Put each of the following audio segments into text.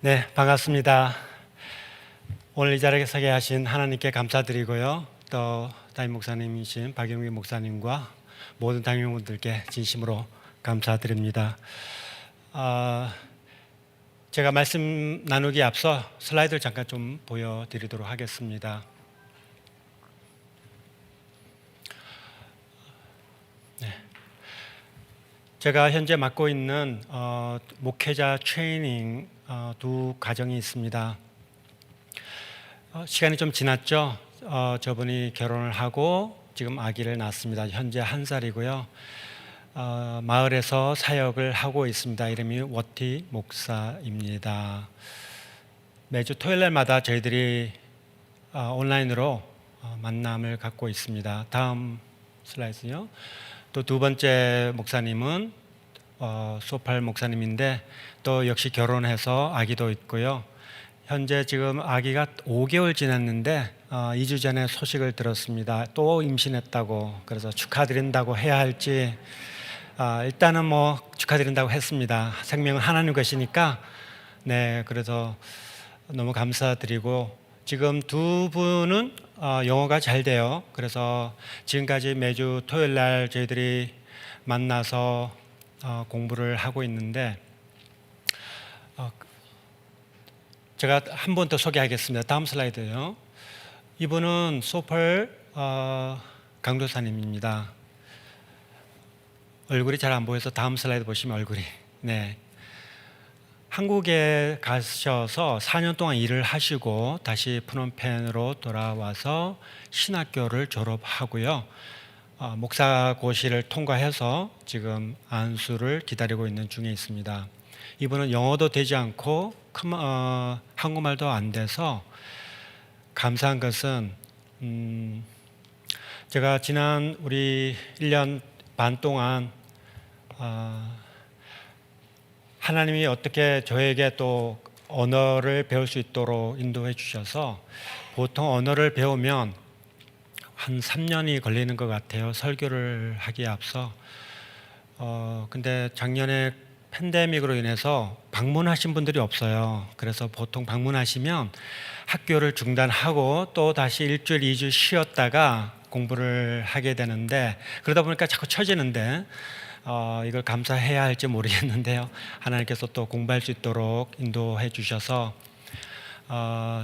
네, 반갑습니다. 오늘 이 자리에 서게 하신 하나님께 감사드리고요. 또 담임 목사님이신 박영규 목사님과 모든 담임분들께 진심으로 감사드립니다. 제가 말씀 나누기에 앞서 슬라이드를 잠깐 좀 보여드리도록 하겠습니다. 제가 현재 맡고 있는 목회자 트레이닝 두 과정이 있습니다. 시간이 좀 지났죠. 저분이 결혼을 하고 지금 아기를 낳았습니다. 현재 1살이고요. 마을에서 사역을 하고 있습니다. 이름이 워티 목사입니다. 매주 토요일마다 저희들이 온라인으로 만남을 갖고 있습니다. 다음 슬라이드요. 또 두 번째 목사님은 소팔 목사님인데 또 역시 결혼해서 아기도 있고요. 현재 지금 아기가 5개월 지났는데 2주 전에 소식을 들었습니다. 또 임신했다고. 그래서 축하드린다고 해야 할지 일단은 뭐 축하드린다고 했습니다. 생명은 하나님 것이니까. 네, 그래서 너무 감사드리고 지금 두 분은 영어가 잘 돼요. 그래서 지금까지 매주 토요일 날 저희들이 만나서 공부를 하고 있는데 제가 한 번 더 소개하겠습니다. 다음 슬라이드요. 이분은 소펄 강도사님입니다. 얼굴이 잘 안 보여서 다음 슬라이드 보시면 얼굴이. 네. 한국에 가셔서 4년 동안 일을 하시고 다시 프놈펜으로 돌아와서 신학교를 졸업하고요. 목사고시를 통과해서 지금 안수를 기다리고 있는 중에 있습니다. 이분은 영어도 되지 않고 한국말도 안 돼서 감사한 것은 제가 지난 우리 1년 반 동안 하나님이 어떻게 저에게 또 언어를 배울 수 있도록 인도해 주셔서 보통 언어를 배우면 한 3년이 걸리는 것 같아요. 설교를 하기에 앞서. 근데 작년에 팬데믹으로 인해서 방문하신 분들이 없어요. 그래서 보통 방문하시면 학교를 중단하고 또 다시 일주일, 2주 쉬었다가 공부를 하게 되는데 그러다 보니까 자꾸 처지는데 이걸 감사해야 할지 모르겠는데요. 하나님께서 또 공부할 수 있도록 인도해 주셔서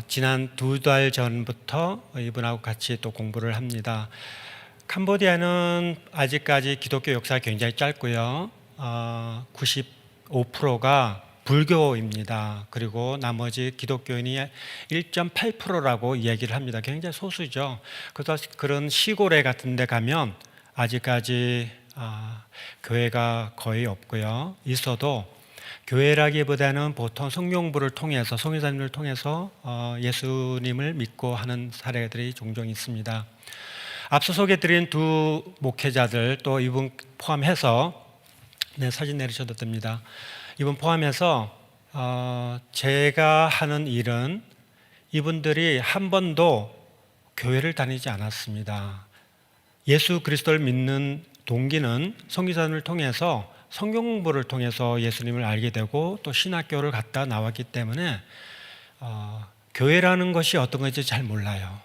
지난 2달 전부터 이분하고 같이 또 공부를 합니다. 캄보디아는 아직까지 기독교 역사가 굉장히 짧고요. 95%가 불교입니다. 그리고 나머지 기독교인이 1.8%라고 이야기를 합니다. 굉장히 소수죠. 그래서 그런 시골에 같은 데 가면 아직까지 교회가 거의 없고요. 있어도 교회라기보다는 보통 성경부를 통해서 성교사님을 통해서 예수님을 믿고 하는 사례들이 종종 있습니다. 앞서 소개드린 두 목회자들 또 이분 포함해서 사진 내리셔도 됩니다. 이분 포함해서 제가 하는 일은 이분들이 한 번도 교회를 다니지 않았습니다. 예수 그리스도를 믿는 동기는 성교사님을 통해서 성경 공부를 통해서 예수님을 알게 되고 또 신학교를 갔다 나왔기 때문에 교회라는 것이 어떤 건지 잘 몰라요.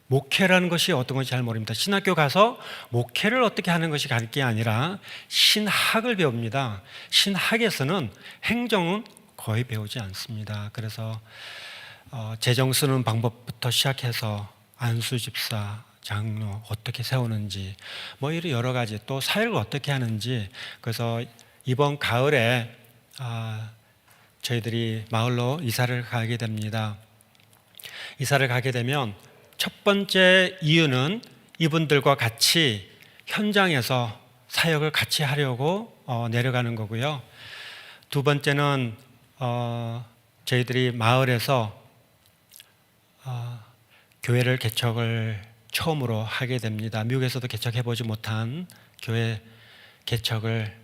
목회라는 것이 어떤 건지 잘 모릅니다. 신학교 가서 목회를 어떻게 하는 것이 가는 게 아니라 신학을 배웁니다. 신학에서는 행정은 거의 배우지 않습니다. 그래서 재정 쓰는 방법부터 시작해서 안수집사, 장로 어떻게 세우는지 뭐 이런 여러 가지 또 사역을 어떻게 하는지 그래서 이번 가을에 저희들이 마을로 이사를 가게 됩니다. 이사를 가게 되면 첫 번째 이유는 이분들과 같이 현장에서 사역을 같이 하려고 내려가는 거고요. 두 번째는 저희들이 마을에서 교회를 개척을 처음으로 하게 됩니다. 미국에서도 개척해보지 못한 교회 개척을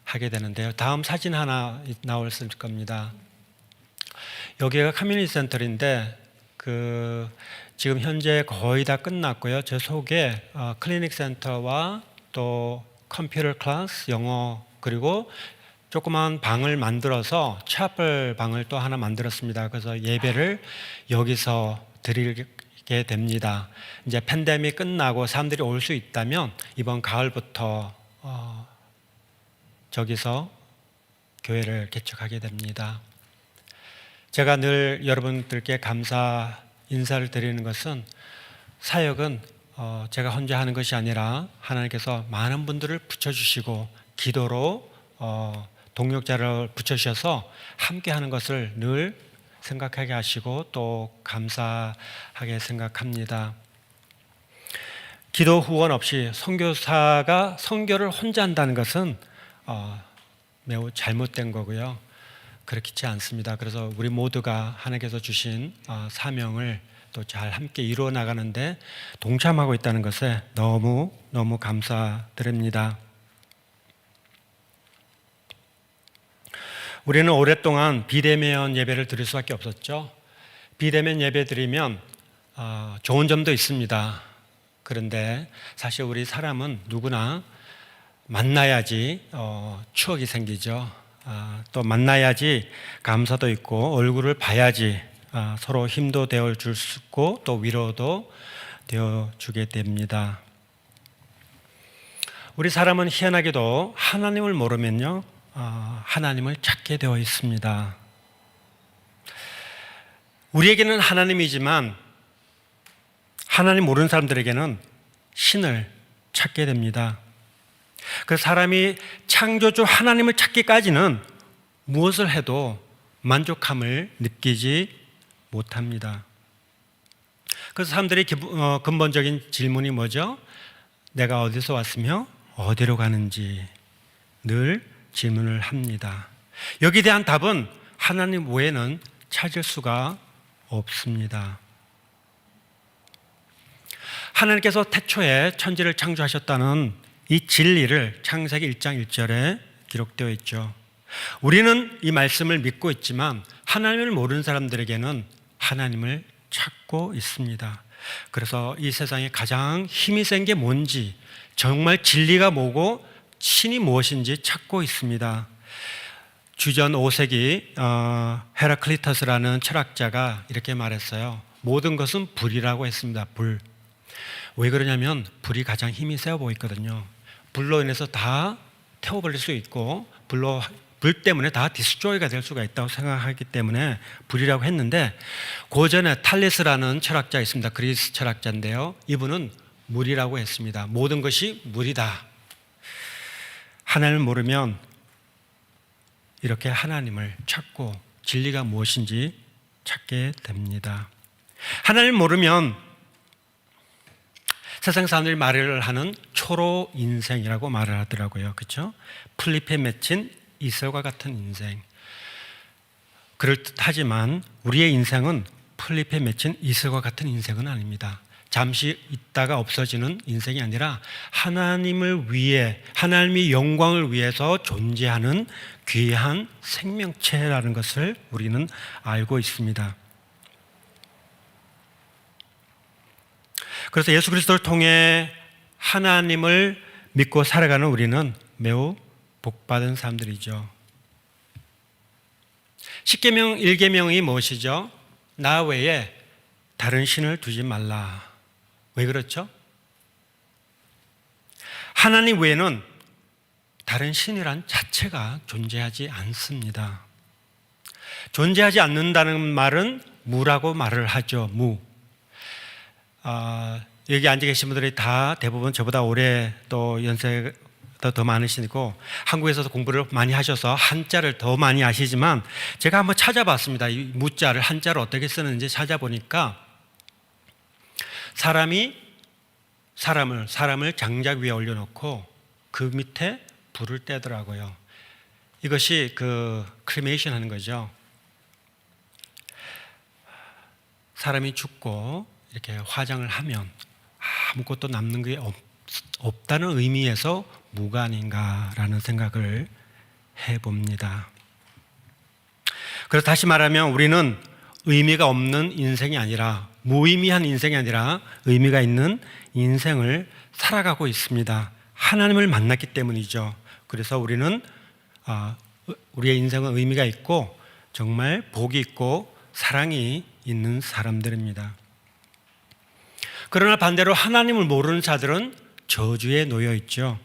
하게 되는데요. 다음 사진 하나 나올 겁니다. 여기가 커뮤니티 센터인데 지금 현재 거의 다 끝났고요. 저 속에 클리닉 센터와 또 컴퓨터 클래스, 영어 그리고 조그만 방을 만들어서 차플 방을 또 하나 만들었습니다. 그래서 예배를 여기서 드리게 됩니다. 이제 팬데믹 끝나고 사람들이 올 수 있다면 이번 가을부터 저기서 교회를 개척하게 됩니다. 제가 늘 여러분들께 감사 인사를 드리는 것은 사역은 제가 혼자 하는 것이 아니라 하나님께서 많은 분들을 붙여주시고 기도로 동력자를 붙여주셔서 함께 하는 것을 늘 생각하게 하시고 또 감사하게 생각합니다. 기도 후원 없이 선교사가 선교를 혼자 한다는 것은 매우 잘못된 거고요. 그렇지 않습니다. 그래서 우리 모두가 하나님께서 주신 사명을 또 잘 함께 이루어 나가는데 동참하고 있다는 것에 너무 감사드립니다. 우리는 오랫동안 비대면 예배를 드릴 수밖에 없었죠. 비대면 예배 드리면 좋은 점도 있습니다. 그런데 사실 우리 사람은 누구나 만나야지 추억이 생기죠. 또 만나야지 감사도 있고 얼굴을 봐야지 서로 힘도 되어줄 수 있고 또 위로도 되어주게 됩니다. 우리 사람은 희한하게도 하나님을 모르면요 하나님을 찾게 되어 있습니다. 우리에게는 하나님이지만 하나님 모르는 사람들에게는 신을 찾게 됩니다. 그 사람이 창조주 하나님을 찾기까지는 무엇을 해도 만족함을 느끼지 못합니다. 그래서 사람들의 근본적인 질문이 뭐죠? 내가 어디서 왔으며 어디로 가는지 늘 질문을 합니다. 여기에 대한 답은 하나님 외에는 찾을 수가 없습니다. 하나님께서 태초에 천지를 창조하셨다는 이 진리를 창세기 1장 1절에 기록되어 있죠. 우리는 이 말씀을 믿고 있지만 하나님을 모르는 사람들에게는 하나님을 찾고 있습니다. 그래서 이 세상에 가장 힘이 센 게 뭔지, 정말 진리가 뭐고 신이 무엇인지 찾고 있습니다. 주전 5세기 헤라클리터스라는 철학자가 이렇게 말했어요. 모든 것은 불이라고 했습니다. 불. 왜 그러냐면 불이 가장 힘이 세어 보이거든요. 불로 인해서 다 태워버릴 수 있고 불 때문에 다 디스트로이가 될 수가 있다고 생각하기 때문에 불이라고 했는데 고전에 탈레스라는 철학자가 있습니다. 그리스 철학자인데요. 이분은 물이라고 했습니다. 모든 것이 물이다. 하나님을 모르면 이렇게 하나님을 찾고 진리가 무엇인지 찾게 됩니다. 하나님을 모르면 세상 사람들이 말을 하는 초로 인생이라고 말을 하더라고요. 그렇죠? 풀잎에 맺힌 이슬과 같은 인생. 그럴듯하지만 우리의 인생은 풀잎에 맺힌 이슬과 같은 인생은 아닙니다. 잠시 있다가 없어지는 인생이 아니라 하나님을 위해, 하나님의 영광을 위해서 존재하는 귀한 생명체라는 것을 우리는 알고 있습니다. 그래서 예수 그리스도를 통해 하나님을 믿고 살아가는 우리는 매우 복받은 사람들이죠. 십계명 1계명이 무엇이죠? 나 외에 다른 신을 두지 말라. 왜 그렇죠? 하나님 외에는 다른 신이란 자체가 존재하지 않습니다. 존재하지 않는다는 말은 무라고 말을 하죠. 무. 여기 앉아 계신 분들이 다 대부분 저보다 오래 또 연세가 더 많으시고 한국에서도 공부를 많이 하셔서 한자를 더 많이 아시지만 제가 한번 찾아봤습니다. 이 무자를 한자를 어떻게 쓰는지 찾아보니까 사람을 장작 위에 올려놓고 그 밑에 불을 떼더라고요. 이것이 그 크리메이션 하는 거죠. 사람이 죽고 이렇게 화장을 하면 아무것도 남는 게 없다는 의미에서 무가 아닌가라는 생각을 해봅니다. 그래서 다시 말하면 우리는 의미가 없는 인생이 아니라 무의미한 인생이 아니라 의미가 있는 인생을 살아가고 있습니다. 하나님을 만났기 때문이죠. 그래서 우리는 우리의 인생은 의미가 있고 정말 복이 있고 사랑이 있는 사람들입니다. 그러나 반대로 하나님을 모르는 자들은 저주에 놓여 있죠.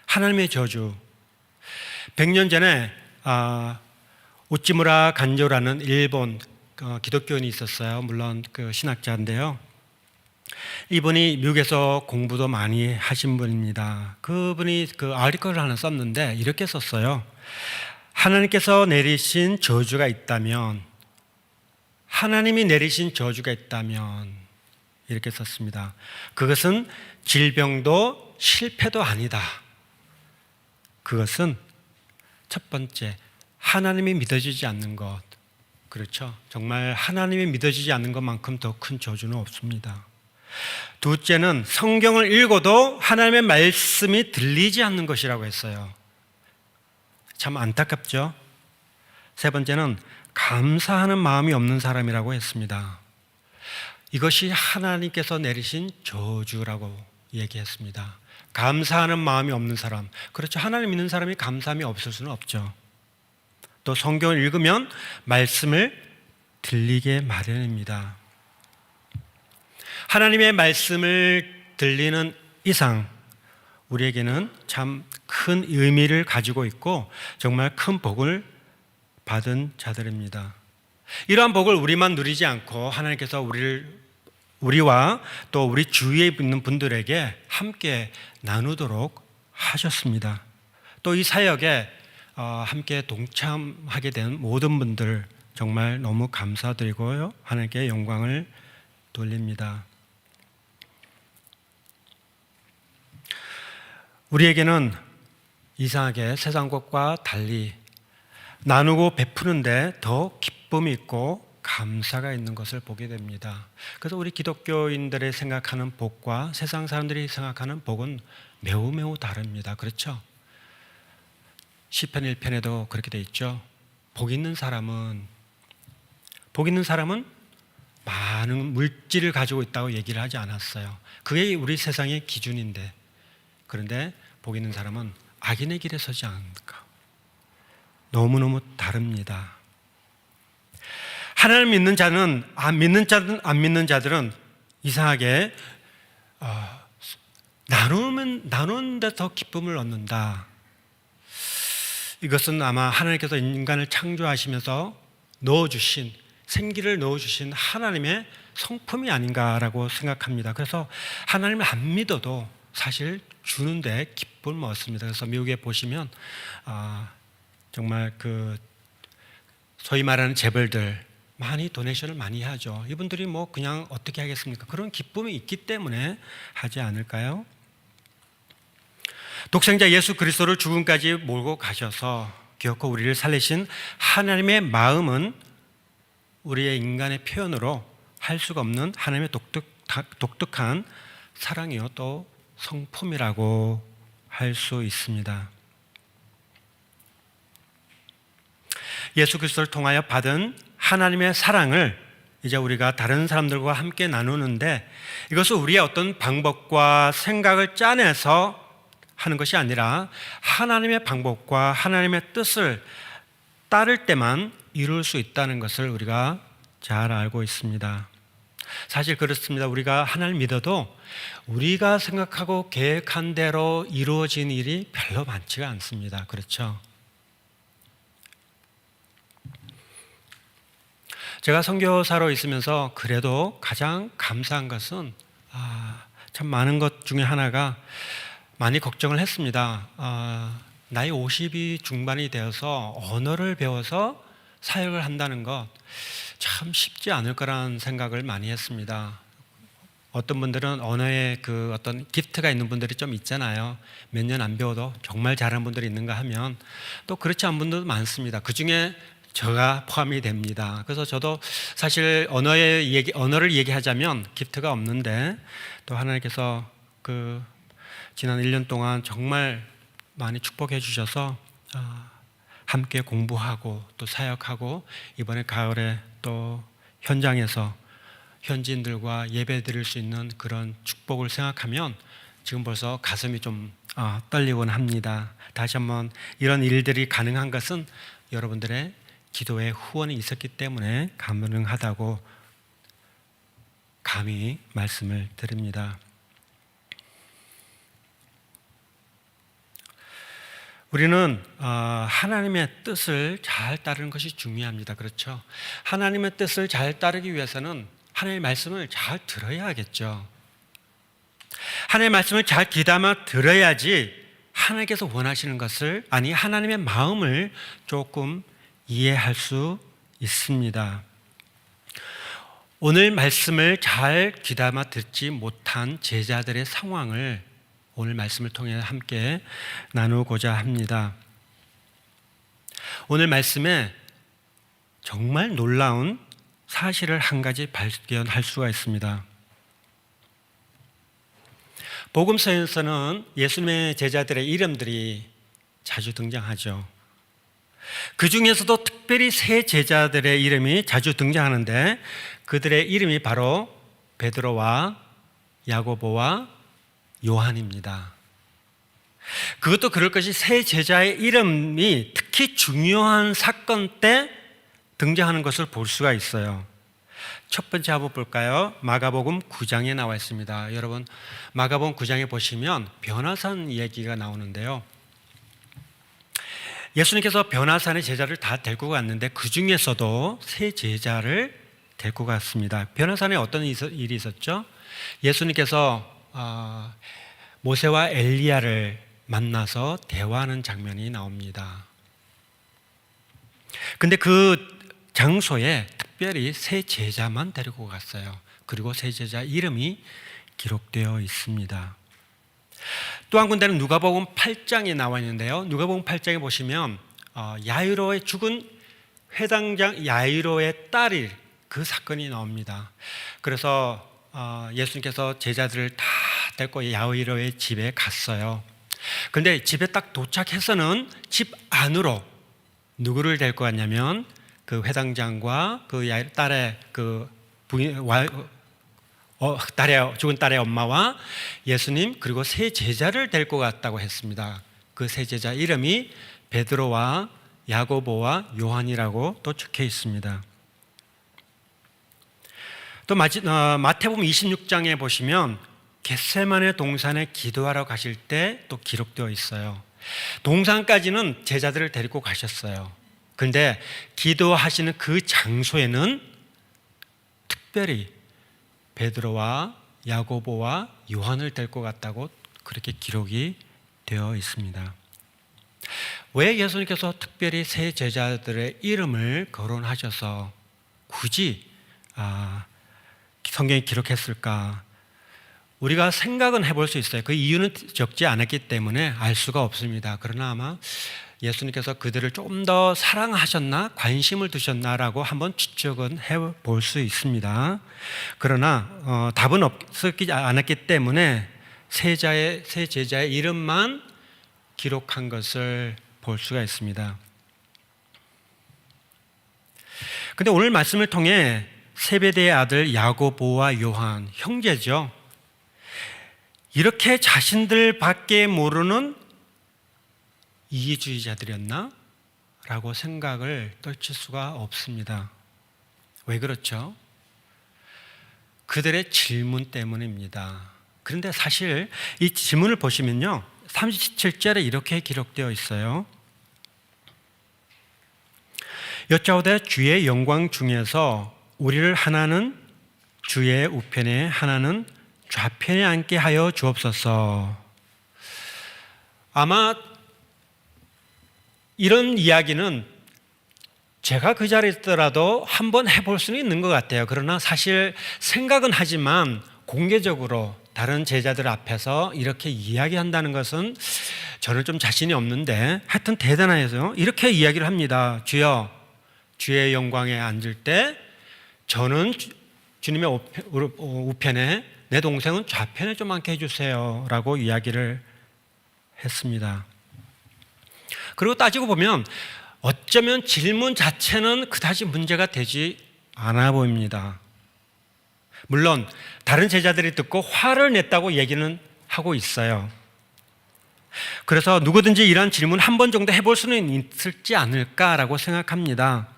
하나님의 저주. 100년 전에 우찌무라 간조라는 일본 기독교인이 있었어요. 물론 그 신학자인데요. 이분이 미국에서 공부도 많이 하신 분입니다. 그분이 그 아티클을 하나 썼는데 이렇게 썼어요. 하나님께서 내리신 저주가 있다면, 하나님이 내리신 저주가 있다면, 이렇게 썼습니다. 그것은 질병도 실패도 아니다. 그것은 첫 번째, 하나님이 믿어지지 않는 것. 그렇죠. 정말 하나님이 믿어지지 않는 것만큼 더 큰 저주는 없습니다. 둘째는 성경을 읽어도 하나님의 말씀이 들리지 않는 것이라고 했어요. 참 안타깝죠. 세 번째는 감사하는 마음이 없는 사람이라고 했습니다. 이것이 하나님께서 내리신 저주라고 얘기했습니다. 감사하는 마음이 없는 사람. 그렇죠. 하나님 믿는 사람이 감사함이 없을 수는 없죠. 또 성경을 읽으면 말씀을 들리게 마련입니다. 하나님의 말씀을 들리는 이상 우리에게는 참 큰 의미를 가지고 있고 정말 큰 복을 받은 자들입니다. 이러한 복을 우리만 누리지 않고 하나님께서 우리와 또 우리 주위에 있는 분들에게 함께 나누도록 하셨습니다. 또 이 사역에 함께 동참하게 된 모든 분들 정말 너무 감사드리고요. 하나님께 영광을 돌립니다. 우리에게는 이상하게 세상 것과 달리 나누고 베푸는데 더 기쁨이 있고 감사가 있는 것을 보게 됩니다. 그래서 우리 기독교인들의 생각하는 복과 세상 사람들이 생각하는 복은 매우 매우 다릅니다. 그렇죠? 시편 1편에도 그렇게 돼 있죠. 복 있는 사람은 많은 물질을 가지고 있다고 얘기를 하지 않았어요. 그게 우리 세상의 기준인데, 그런데 복 있는 사람은 악인의 길에 서지 않을까. 너무너무 다릅니다. 하나님 믿는 자는 안 믿는 자들은 이상하게 나누는 데 더 기쁨을 얻는다. 이것은 아마 하나님께서 인간을 창조하시면서 생기를 넣어주신 하나님의 성품이 아닌가라고 생각합니다. 그래서 하나님을 안 믿어도 사실 주는데 기쁨을 얻습니다. 그래서 미국에 보시면 정말 그 소위 말하는 재벌들 많이 도네이션을 많이 하죠. 이분들이 뭐 그냥 어떻게 하겠습니까? 그런 기쁨이 있기 때문에 하지 않을까요? 독생자 예수 그리스도를 죽음까지 몰고 가셔서 기어코 우리를 살리신 하나님의 마음은 우리의 인간의 표현으로 할 수가 없는 하나님의 독특한 사랑이요 또 성품이라고 할 수 있습니다. 예수 그리스도를 통하여 받은 하나님의 사랑을 이제 우리가 다른 사람들과 함께 나누는데, 이것은 우리의 어떤 방법과 생각을 짜내서 하는 것이 아니라 하나님의 방법과 하나님의 뜻을 따를 때만 이룰 수 있다는 것을 우리가 잘 알고 있습니다. 사실 그렇습니다. 우리가 하나님을 믿어도 우리가 생각하고 계획한 대로 이루어진 일이 별로 많지가 않습니다. 그렇죠? 제가 선교사로 있으면서 그래도 가장 감사한 것은 참 많은 것 중에 하나가, 많이 걱정을 했습니다. 나이 50이 중반이 되어서 언어를 배워서 사역을 한다는 것 참 쉽지 않을 거라는 생각을 많이 했습니다. 어떤 분들은 언어에 그 어떤 기프트가 있는 분들이 좀 있잖아요. 몇 년 안 배워도 정말 잘하는 분들이 있는가 하면 또 그렇지 않은 분들도 많습니다. 그 중에 저가 포함이 됩니다. 그래서 저도 사실 언어를 얘기하자면 기프트가 없는데, 또 하나님께서 그 지난 1년 동안 정말 많이 축복해 주셔서 함께 공부하고 또 사역하고, 이번에 가을에 또 현장에서 현지인들과 예배 드릴 수 있는 그런 축복을 생각하면 지금 벌써 가슴이 좀 떨리곤 합니다. 다시 한번 이런 일들이 가능한 것은 여러분들의 기도의 후원이 있었기 때문에 가능하다고 감히 말씀을 드립니다. 우리는 하나님의 뜻을 잘 따르는 것이 중요합니다. 그렇죠? 하나님의 뜻을 잘 따르기 위해서는 하나님의 말씀을 잘 들어야겠죠. 하나님의 말씀을 잘 귀담아 들어야지 하나님께서 원하시는 것을, 아니 하나님의 마음을 조금 이해할 수 있습니다. 오늘 말씀을 잘 귀담아 듣지 못한 제자들의 상황을 오늘 말씀을 통해 함께 나누고자 합니다. 오늘 말씀에 정말 놀라운 사실을 한 가지 발견할 수가 있습니다. 복음서에서는 예수님의 제자들의 이름들이 자주 등장하죠. 그 중에서도 특별히 세 제자들의 이름이 자주 등장하는데 그들의 이름이 바로 베드로와 야고보와 요한입니다. 그것도 그럴 것이 세 제자의 이름이 특히 중요한 사건 때 등장하는 것을 볼 수가 있어요. 첫 번째 한번 볼까요? 마가복음 9장에 나와 있습니다. 여러분 마가복음 9장에 보시면 변화산 얘기가 나오는데요. 예수님께서 변화산에 제자를 다 데리고 갔는데 그 중에서도 세 제자를 데리고 갔습니다. 변화산에 어떤 일이 있었죠? 예수님께서 모세와 엘리야를 만나서 대화하는 장면이 나옵니다. 근데 그 장소에 특별히 세 제자만 데리고 갔어요. 그리고 세 제자 이름이 기록되어 있습니다. 또 한 군데는 누가복음 8장에 나와 있는데요. 누가복음 8장에 보시면 야이로의 죽은 회당장 야이로의 딸이 그 사건이 나옵니다. 그래서 예수님께서 제자들을 다 데리고 야이로의 집에 갔어요. 그런데 집에 딱 도착해서는 집 안으로 누구를 데리고 갔냐면 그 회당장과 그 딸의 그 부인, 죽은 딸의 엄마와 예수님 그리고 세 제자를 데리고 갔다고 했습니다. 그 세 제자 이름이 베드로와 야고보와 요한이라고 또 적혀 있습니다. 또 마태복음 26장에 보시면 겟세마네 동산에 기도하러 가실 때 또 기록되어 있어요. 동산까지는 제자들을 데리고 가셨어요. 그런데 기도하시는 그 장소에는 특별히 베드로와 야고보와 요한을 데리고 갔다고 그렇게 기록이 되어 있습니다. 왜 예수님께서 특별히 세 제자들의 이름을 거론하셔서 굳이 성경에 기록했을까? 우리가 생각은 해볼 수 있어요. 그 이유는 적지 않았기 때문에 알 수가 없습니다. 그러나 아마 예수님께서 그들을 조금 더 사랑하셨나, 관심을 두셨나라고 한번 추측은 해볼 수 있습니다. 그러나 답은 없었지 않았기 때문에 세 제자의 이름만 기록한 것을 볼 수가 있습니다. 그런데 오늘 말씀을 통해 세베대의 아들 야고보와 요한, 형제죠. 이렇게 자신들밖에 모르는 이기주의자들이었나? 라고 생각을 떨칠 수가 없습니다. 왜 그렇죠? 그들의 질문 때문입니다. 그런데 사실 이 질문을 보시면요, 37절에 이렇게 기록되어 있어요. 여짜오되 주의 영광 중에서 우리를 하나는 주의 우편에 하나는 좌편에 앉게 하여 주옵소서. 아마 이런 이야기는 제가 그 자리에 있더라도 한번 해볼 수는 있는 것 같아요. 그러나 사실 생각은 하지만 공개적으로 다른 제자들 앞에서 이렇게 이야기한다는 것은 저는 좀 자신이 없는데 하여튼 대단해서 이렇게 이야기를 합니다. 주여, 주의 영광에 앉을 때 저는 주님의 우편에, 내 동생은 좌편에 좀 앉게 해주세요 라고 이야기를 했습니다. 그리고 따지고 보면 어쩌면 질문 자체는 그다지 문제가 되지 않아 보입니다. 물론 다른 제자들이 듣고 화를 냈다고 얘기는 하고 있어요. 그래서 누구든지 이런 질문 한 번 정도 해볼 수는 있을지 않을까라고 생각합니다.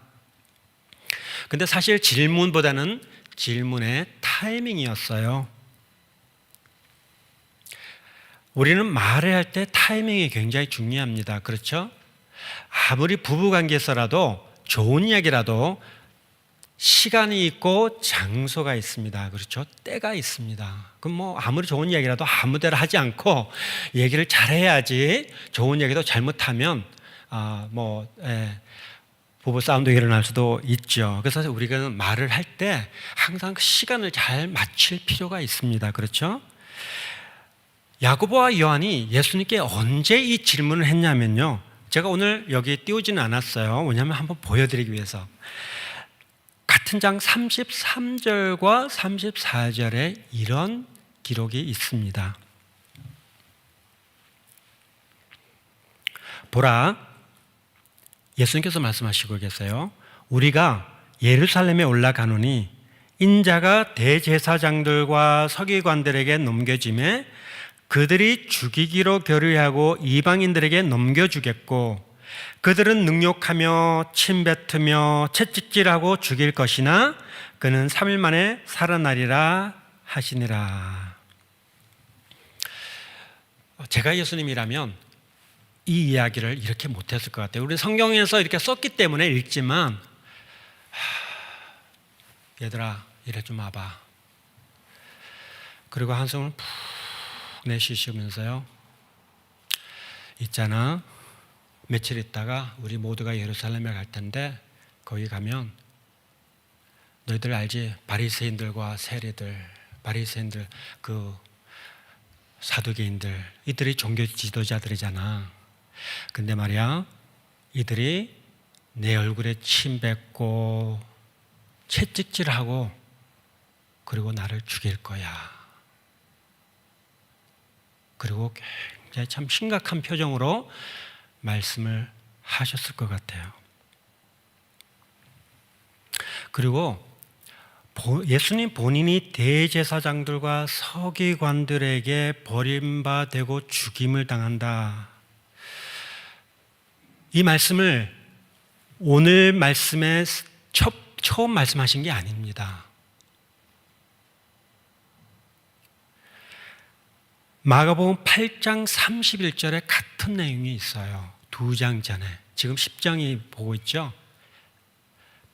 근데 사실 질문보다는 질문의 타이밍이었어요. 우리는 말을 할 때 타이밍이 굉장히 중요합니다. 그렇죠? 아무리 부부관계에서라도 좋은 이야기라도 시간이 있고 장소가 있습니다. 그렇죠? 때가 있습니다. 그럼 뭐 아무리 좋은 이야기라도 아무 데나 하지 않고 얘기를 잘해야지. 좋은 얘기도 잘못하면 부부 싸움도 일어날 수도 있죠. 그래서 우리가 말을 할 때 항상 시간을 잘 맞출 필요가 있습니다. 그렇죠? 야고보와 요한이 예수님께 언제 이 질문을 했냐면요, 제가 오늘 여기 띄우지는 않았어요. 왜냐하면 한번 보여드리기 위해서. 같은 장 33절과 34절에 이런 기록이 있습니다. 보라, 예수님께서 말씀하시고 계세요. 우리가 예루살렘에 올라가노니 인자가 대제사장들과 서기관들에게 넘겨짐에 그들이 죽이기로 결의하고 이방인들에게 넘겨주겠고 그들은 능욕하며 침뱉으며 채찍질하고 죽일 것이나 그는 3일 만에 살아나리라 하시니라. 제가 예수님이라면 이 이야기를 이렇게 못했을 것 같아요. 우리 성경에서 이렇게 썼기 때문에 읽지만, 얘들아 이래 좀 와봐. 그리고 한숨을 푹 내쉬시면서요, 있잖아, 며칠 있다가 우리 모두가 예루살렘에 갈 텐데 거기 가면 너희들 알지? 바리새인들과 세리들, 바리새인들, 그 사두개인들, 이들이 종교 지도자들이잖아. 근데 말이야, 이들이 내 얼굴에 침 뱉고 채찍질하고 그리고 나를 죽일 거야. 그리고 굉장히 참 심각한 표정으로 말씀을 하셨을 것 같아요. 그리고 예수님 본인이 대제사장들과 서기관들에게 버림받고 죽임을 당한다. 이 말씀을 오늘 말씀에 처음 말씀하신 게 아닙니다. 마가복음 8장 31절에 같은 내용이 있어요. 2장 전에. 지금 10장이 보고 있죠.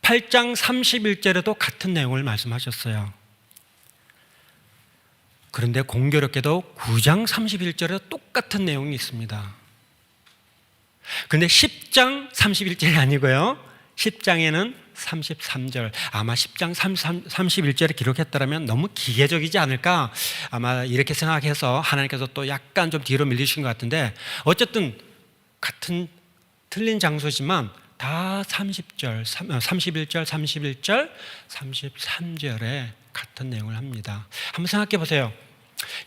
8장 31절에도 같은 내용을 말씀하셨어요. 그런데 공교롭게도 9장 31절에 똑같은 내용이 있습니다. 그런데 10장 31절이 아니고요, 10장에는 33절, 아마 10장 31절에 기록했더라면 너무 기계적이지 않을까, 아마 이렇게 생각해서 하나님께서 또 약간 좀 뒤로 밀리신 것 같은데, 어쨌든 같은 틀린 장소지만 다 30절, 31절, 31절, 33절에 같은 내용을 합니다. 한번 생각해 보세요.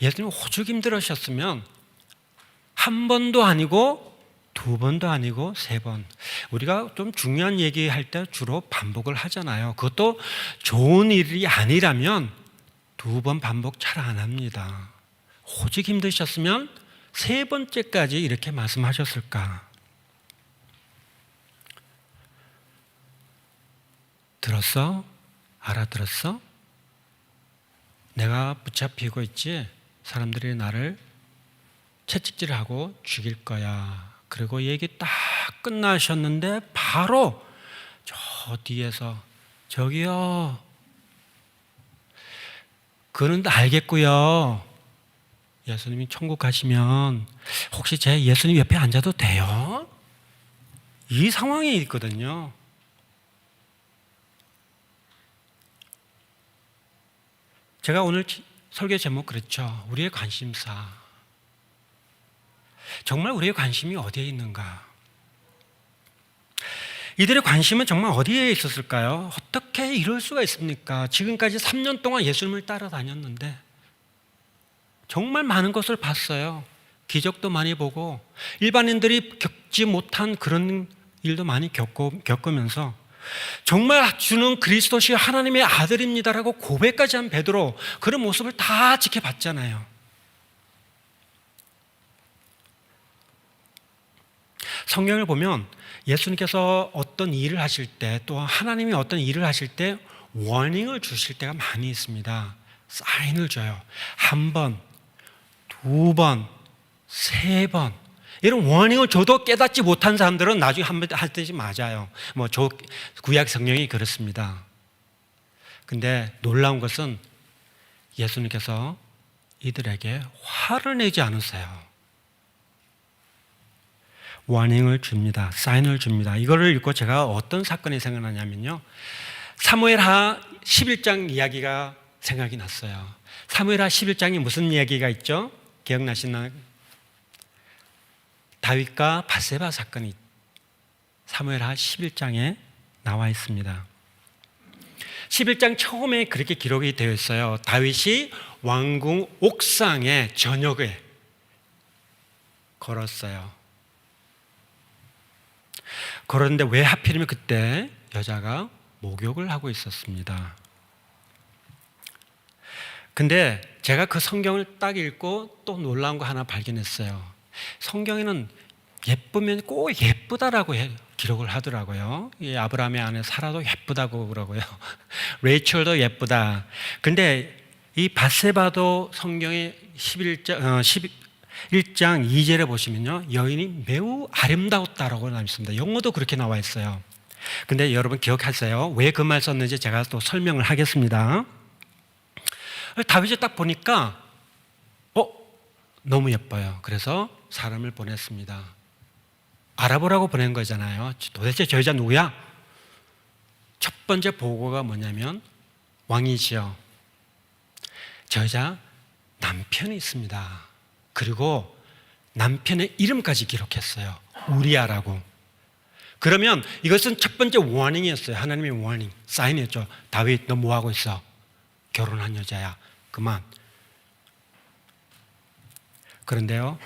예수님 오죽 힘들으셨으면 한 번도 아니고 두 번도 아니고 세 번. 우리가 좀 중요한 얘기할 때 주로 반복을 하잖아요. 그것도 좋은 일이 아니라면 두 번 반복 잘 안 합니다. 오죽 힘드셨으면 세 번째까지 이렇게 말씀하셨을까? 들었어? 알아들었어? 내가 붙잡히고 있지? 사람들이 나를 채찍질하고 죽일 거야. 그리고 얘기 딱 끝나셨는데 바로 저 뒤에서 저기요, 그는 알겠고요, 예수님이 천국 가시면 혹시 제 예수님 옆에 앉아도 돼요? 이 상황이 있거든요. 제가 오늘 설교 제목 그랬죠. 우리의 관심사. 정말 우리의 관심이 어디에 있는가? 이들의 관심은 정말 어디에 있었을까요? 어떻게 이럴 수가 있습니까? 지금까지 3년 동안 예수님을 따라다녔는데 정말 많은 것을 봤어요. 기적도 많이 보고 일반인들이 겪지 못한 그런 일도 많이 겪으면서 정말 주는 그리스도시 하나님의 아들입니다라고 고백까지 한 베드로, 그런 모습을 다 지켜봤잖아요. 성경을 보면 예수님께서 어떤 일을 하실 때, 또 하나님이 어떤 일을 하실 때 워닝을 주실 때가 많이 있습니다. 사인을 줘요. 한 번, 두 번, 세 번. 이런 워닝을 줘도 깨닫지 못한 사람들은 나중에 한 번 할 때지 맞아요. 구약 성경이 그렇습니다. 근데 놀라운 것은 예수님께서 이들에게 화를 내지 않으세요. 워닝을 줍니다. 사인을 줍니다. 이거를 읽고 제가 어떤 사건이 생각나냐면요, 사무엘하 11장 이야기가 생각이 났어요. 사무엘하 11장이 무슨 이야기가 있죠? 기억나시나요? 다윗과 바세바 사건이 사무엘하 11장에 나와 있습니다. 11장 처음에 그렇게 기록이 되어 있어요. 다윗이 왕궁 옥상에 저녁에 걸었어요. 그런데 왜 하필이면 그때 여자가 목욕을 하고 있었습니다. 근데 제가 그 성경을 딱 읽고 또 놀라운 거 하나 발견했어요. 성경에는 예쁘면 꼭 예쁘다라고 기록을 하더라고요. 이 아브라함의 아내 사라도 예쁘다고 그러고요. 레이첼도 예쁘다. 근데 이 밧세바도 성경의 11장 2절에 보시면요, 여인이 매우 아름다웠다라고 나와 있습니다. 영어도 그렇게 나와 있어요. 근데 여러분 기억하세요? 왜 그 말 썼는지 제가 또 설명을 하겠습니다. 다윗이 딱 보니까 너무 예뻐요. 그래서 사람을 보냈습니다. 알아보라고 보낸 거잖아요. 도대체 저 여자 누구야? 첫 번째 보고가 뭐냐면, 왕이지요, 저 여자 남편이 있습니다. 그리고 남편의 이름까지 기록했어요. 우리아라고. 그러면 이것은 첫 번째 워닝이었어요. 하나님의 워닝, 사인이었죠. 다윗, 너 뭐하고 있어? 결혼한 여자야. 그만. 그런데요,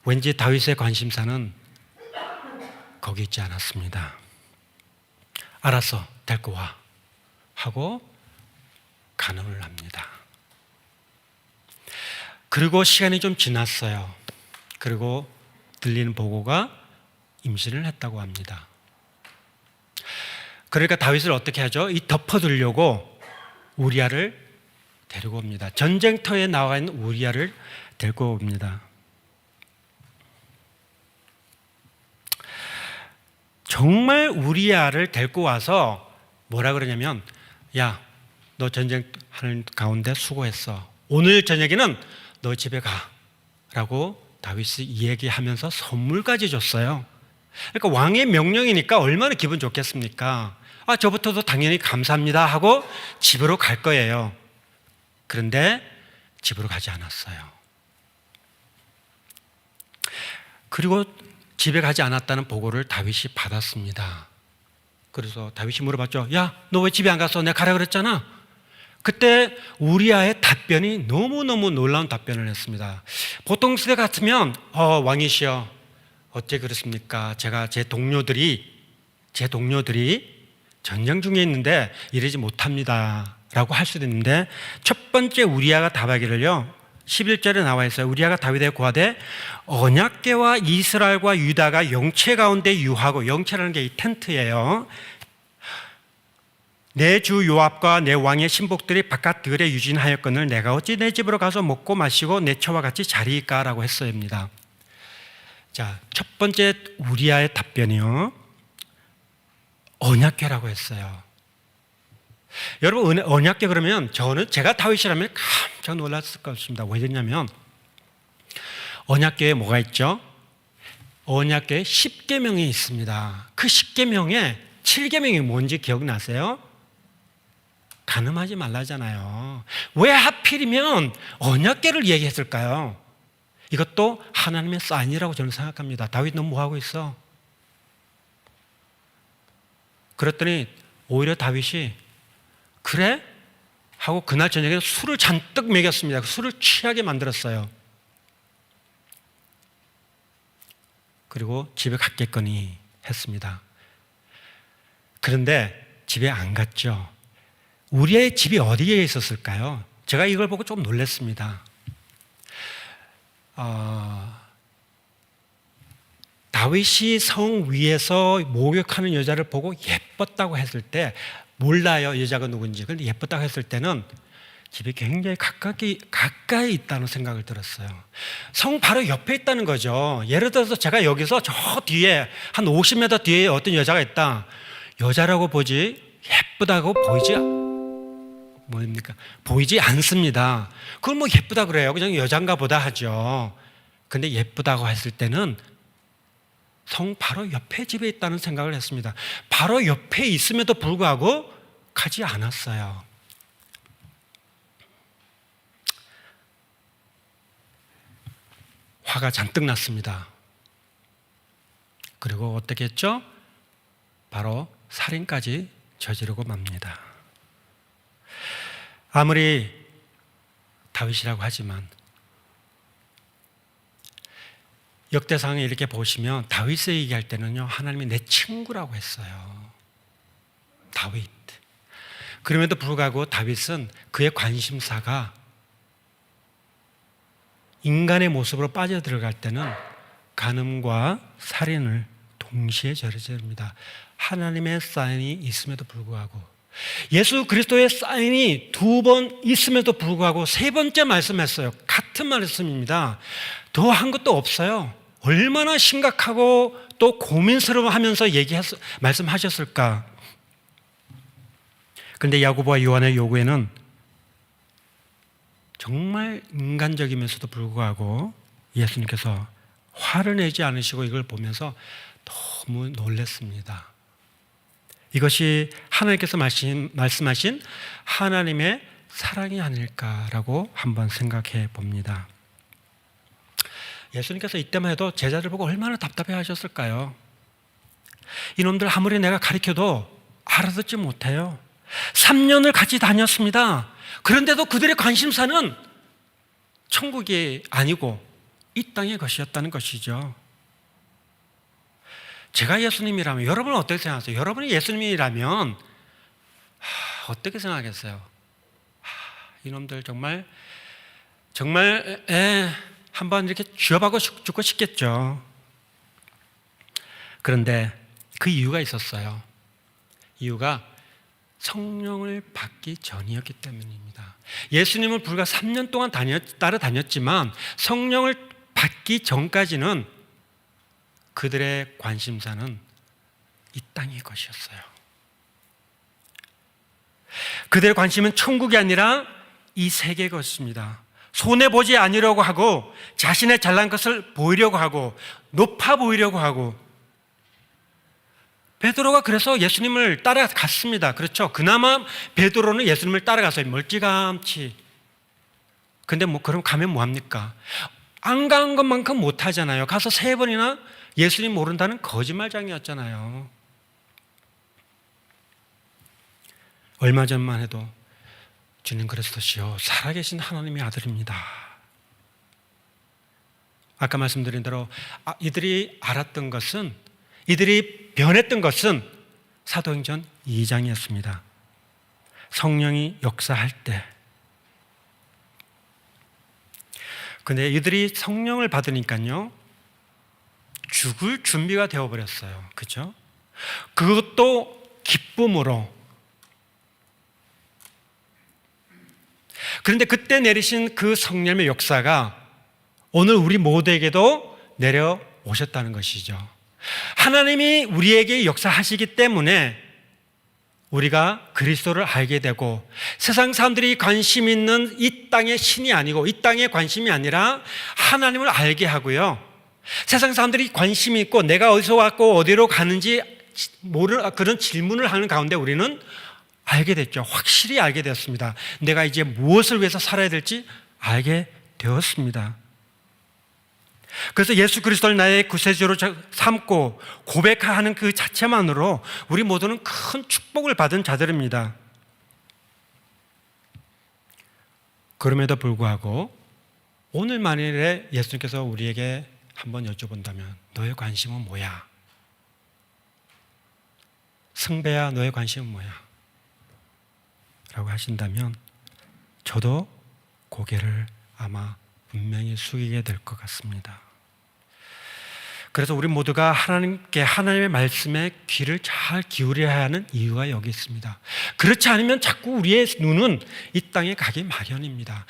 왠지 다윗의 관심사는 거기 있지 않았습니다. 알았어, 데리고 와 하고 간음을 합니다. 그리고 시간이 좀 지났어요. 그리고 들리는 보고가 임신을 했다고 합니다. 그러니까 다윗을 어떻게 하죠? 이 덮어두려고 우리아를 데리고 옵니다. 전쟁터에 나와 있는 우리아를 데리고 옵니다. 정말 우리아를 데리고 와서 뭐라 그러냐면, 야, 너 전쟁하는 가운데 수고했어. 오늘 저녁에는 너 집에 가 라고 다윗이 얘기하면서 선물까지 줬어요. 그러니까 왕의 명령이니까 얼마나 기분 좋겠습니까? 저부터도 당연히 감사합니다 하고 집으로 갈 거예요. 그런데 집으로 가지 않았어요. 그리고 집에 가지 않았다는 보고를 다윗이 받았습니다. 그래서 다윗이 물어봤죠. 야, 너 왜 집에 안 갔어? 내가 가라 그랬잖아. 그때 우리아의 답변이 너무너무 놀라운 답변을 했습니다. 보통 시대 같으면 왕이시여, 어째 그렇습니까? 제 동료들이 전쟁 중에 있는데 이러지 못합니다 라고 할 수도 있는데, 첫 번째 우리아가 답하기를요, 11절에 나와 있어요. 우리아가 다윗에게 고하되 언약궤와 이스라엘과 유다가 영체 가운데 유하고, 영체라는 게 이 텐트예요. 내 주 요압과 내 왕의 신복들이 바깥 들에 유진하였거늘 내가 어찌 내 집으로 가서 먹고 마시고 내 처와 같이 자리일까? 라고 했어요입니다. 자, 첫 번째 우리아의 답변이요, 언약궤라고 했어요. 여러분, 언약궤 그러면 제가 다윗이라면 깜짝 놀랐을 것 같습니다. 왜 그러냐면, 언약궤에 뭐가 있죠? 언약궤에 10계명이 있습니다. 그 10계명에 7계명이 뭔지 기억나세요? 간음하지 말라잖아요. 왜 하필이면 언약궤를 얘기했을까요? 이것도 하나님의 사인이라고 저는 생각합니다. 다윗 너 뭐하고 있어? 그랬더니 오히려 다윗이 그래? 하고 그날 저녁에 술을 잔뜩 먹였습니다. 술을 취하게 만들었어요. 그리고 집에 갔겠거니 했습니다. 그런데 집에 안 갔죠. 우리의 집이 어디에 있었을까요? 제가 이걸 보고 좀 놀랐습니다. 다윗이 성 위에서 목욕하는 여자를 보고 예뻤다고 했을 때, 몰라요 여자가 누군지. 그런데 예뻤다고 했을 때는 집이 굉장히 가까이 있다는 생각을 들었어요. 성 바로 옆에 있다는 거죠. 예를 들어서 제가 여기서 저 뒤에 한 50m 뒤에 어떤 여자가 있다. 여자라고 보지 예쁘다고 보이지 않습니다. 그걸 뭐 예쁘다 그래요. 그냥 여잔가 보다 하죠. 근데 예쁘다고 했을 때는 성 바로 옆에 집에 있다는 생각을 했습니다. 바로 옆에 있음에도 불구하고 가지 않았어요. 화가 잔뜩 났습니다. 그리고 어떻게 했죠? 바로 살인까지 저지르고 맙니다. 아무리 다윗이라고 하지만 역대상에 이렇게 보시면 다윗을 얘기할 때는요, 하나님이 내 친구라고 했어요. 다윗. 그럼에도 불구하고 다윗은 그의 관심사가 인간의 모습으로 빠져들어갈 때는 간음과 살인을 동시에 저지릅니다. 하나님의 사인이 있음에도 불구하고, 예수 그리스도의 사인이 2번 있음에도 불구하고 3번째 말씀했어요. 같은 말씀입니다. 더 한 것도 없어요. 얼마나 심각하고 또 고민스러워하면서 말씀하셨을까. 그런데 야고보와 요한의 요구에는 정말 인간적이면서도 불구하고 예수님께서 화를 내지 않으시고 이걸 보면서 너무 놀랐습니다. 이것이 하나님께서 말씀하신 하나님의 사랑이 아닐까라고 한번 생각해 봅니다. 예수님께서 이때만 해도 제자들 보고 얼마나 답답해 하셨을까요? 이놈들 아무리 내가 가르쳐도 알아듣지 못해요. 3년을 같이 다녔습니다. 그런데도 그들의 관심사는 천국이 아니고 이 땅의 것이었다는 것이죠. 제가 예수님이라면 여러분은 어떻게 생각하세요? 여러분이 예수님이라면 어떻게 생각하겠어요? 이놈들 정말 한번 이렇게 쥐어박고 죽고 싶겠죠. 그런데 그 이유가 있었어요. 이유가 성령을 받기 전이었기 때문입니다. 예수님을 불과 3년 동안 따라다녔지만 성령을 받기 전까지는 그들의 관심사는 이 땅의 것이었어요. 그들의 관심은 천국이 아니라 이 세계의 것입니다. 손해보지 않으려고 하고 자신의 잘난 것을 보이려고 하고 높아 보이려고 하고, 베드로가 그래서 예수님을 따라갔습니다. 그렇죠? 그나마 베드로는 예수님을 따라가서 멀찌감치. 근데 그럼 가면 뭐합니까? 안 간 것만큼 못하잖아요. 가서 3번이나 예수님 모른다는 거짓말장이었잖아요. 얼마 전만 해도 주님 그리스도시요 살아계신 하나님의 아들입니다. 아까 말씀드린 대로 이들이 알았던 것은, 이들이 변했던 것은 사도행전 2장이었습니다. 성령이 역사할 때. 근데 이들이 성령을 받으니까요, 죽을 준비가 되어버렸어요. 그렇죠? 그것도 기쁨으로. 그런데 그때 내리신 그 성령의 역사가 오늘 우리 모두에게도 내려오셨다는 것이죠. 하나님이 우리에게 역사하시기 때문에 우리가 그리스도를 알게 되고, 세상 사람들이 관심 있는 이 땅의 신이 아니고 이 땅의 관심이 아니라 하나님을 알게 하고요, 세상 사람들이 관심이 있고 내가 어디서 왔고 어디로 가는지 모르는 그런 질문을 하는 가운데 우리는 알게 됐죠. 확실히 알게 되었습니다. 내가 이제 무엇을 위해서 살아야 될지 알게 되었습니다. 그래서 예수 그리스도를 나의 구세주로 삼고 고백하는 그 자체만으로 우리 모두는 큰 축복을 받은 자들입니다. 그럼에도 불구하고 오늘 만일에 예수님께서 우리에게 한번 여쭤본다면 너의 관심은 뭐야? 승배야, 너의 관심은 뭐야? 라고 하신다면 저도 고개를 아마 분명히 숙이게 될 것 같습니다. 그래서 우리 모두가 하나님의 말씀에 귀를 잘 기울여야 하는 이유가 여기 있습니다. 그렇지 않으면 자꾸 우리의 눈은 이 땅에 가기 마련입니다.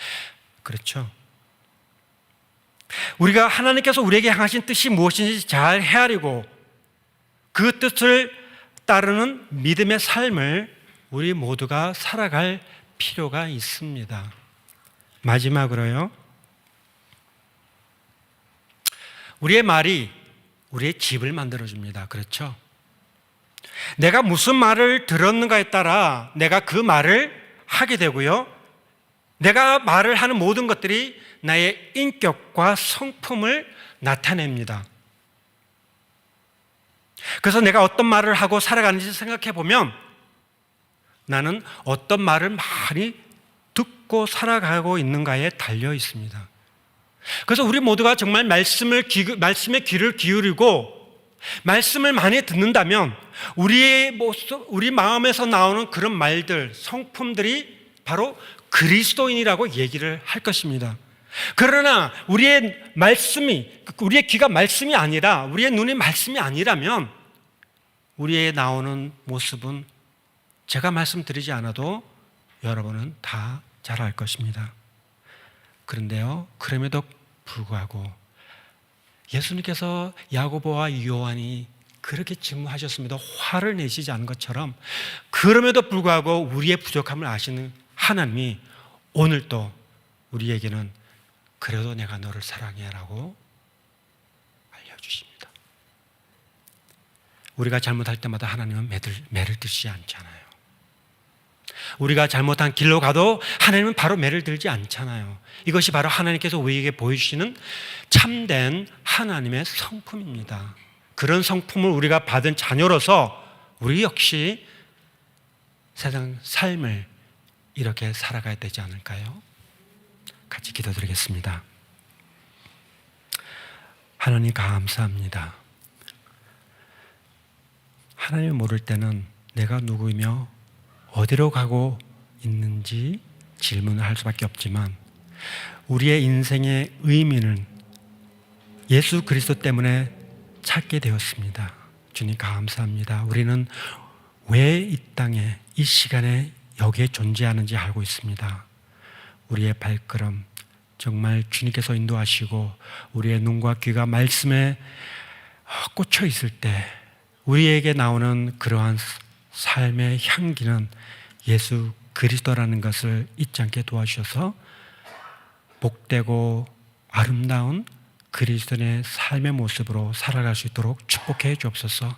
그렇죠? 우리가 하나님께서 우리에게 향하신 뜻이 무엇인지 잘 헤아리고 그 뜻을 따르는 믿음의 삶을 우리 모두가 살아갈 필요가 있습니다. 마지막으로요, 우리의 말이 우리의 집을 만들어줍니다. 그렇죠? 내가 무슨 말을 들었는가에 따라 내가 그 말을 하게 되고요, 내가 말을 하는 모든 것들이 나의 인격과 성품을 나타냅니다. 그래서 내가 어떤 말을 하고 살아가는지 생각해 보면 나는 어떤 말을 많이 듣고 살아가고 있는가에 달려 있습니다. 그래서 우리 모두가 정말 말씀에 귀를 기울이고 말씀을 많이 듣는다면 우리 마음에서 나오는 그런 말들, 성품들이 바로 그리스도인이라고 얘기를 할 것입니다. 그러나 우리의 귀가 말씀이 아니라, 우리의 눈이 말씀이 아니라면 우리의 나오는 모습은 제가 말씀드리지 않아도 여러분은 다 잘 알 것입니다. 그런데요, 그럼에도 불구하고 예수님께서 야고보와 요한이 그렇게 질문하셨습니다. 화를 내시지 않은 것처럼 그럼에도 불구하고 우리의 부족함을 아시는 하나님이 오늘도 우리에게는 그래도 내가 너를 사랑해라고 알려주십니다. 우리가 잘못할 때마다 하나님은 매를 들지 않잖아요. 우리가 잘못한 길로 가도 하나님은 바로 매를 들지 않잖아요. 이것이 바로 하나님께서 우리에게 보여주시는 참된 하나님의 성품입니다. 그런 성품을 우리가 받은 자녀로서 우리 역시 세상 삶을 이렇게 살아가야 되지 않을까요? 같이 기도드리겠습니다. 하나님 감사합니다. 하나님을 모를 때는 내가 누구이며 어디로 가고 있는지 질문을 할 수밖에 없지만 우리의 인생의 의미는 예수 그리스도 때문에 찾게 되었습니다. 주님 감사합니다. 우리는 왜 이 땅에 이 시간에 여기에 존재하는지 알고 있습니다. 우리의 발걸음 정말 주님께서 인도하시고 우리의 눈과 귀가 말씀에 꽂혀 있을 때 우리에게 나오는 그러한 삶의 향기는 예수 그리스도라는 것을 잊지 않게 도와주셔서 복되고 아름다운 그리스도의 삶의 모습으로 살아갈 수 있도록 축복해 주옵소서.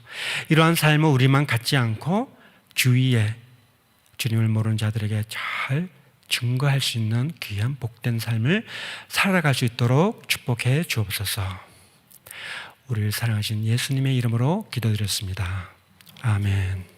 이러한 삶을 우리만 갖지 않고 주위에 주님을 모르는 자들에게 잘 증거할 수 있는 귀한 복된 삶을 살아갈 수 있도록 축복해 주옵소서. 우리를 사랑하신 예수님의 이름으로 기도드렸습니다. 아멘.